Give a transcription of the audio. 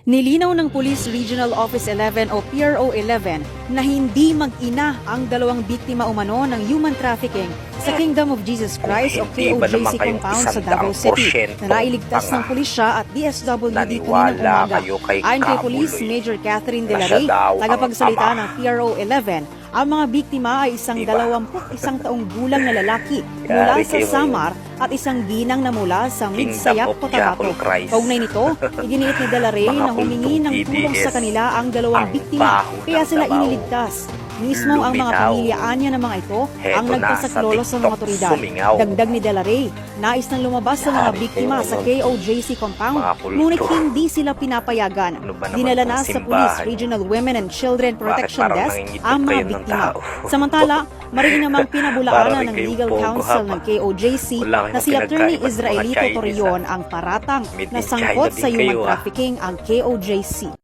Nilinaw ng Police Regional Office 11 o PRO 11 na hindi mag-ina ang dalawang biktima umano ng human trafficking sa Kingdom of Jesus Christ o KOJC compound sa Davao City na nailigtas ng pulisya at DSWD kaninang umaga. Ayon kay Police Major Catherine De La Rey, tagapagsalita ng PRO 11, ang mga biktima ay isang 21 taong gulang na lalaki mula sa Samar at isang ginang na mula sa Midsayap, Cotabato. Kaugnay nito, iginiit ni De La Rey na humingi ng tulong sa kanila ang dalawang biktima kaya sila iniligtas. Mismo ang mga pamilyaan ng mga ito ang nagpasaklolo sa mga otoridad. Dagdag ni De La Rey, nais nang lumabas sa mga biktima sa KOJC compound, ngunit hindi sila pinapayagan. Dinala na sa Police Regional Women and Children Protection Desk ang mga biktima. Samantala, mariin namang pinabulaanan ng legal counsel ng KOJC na si Attorney Israelito Torreon ang paratang na sangkot sa human trafficking ang KOJC.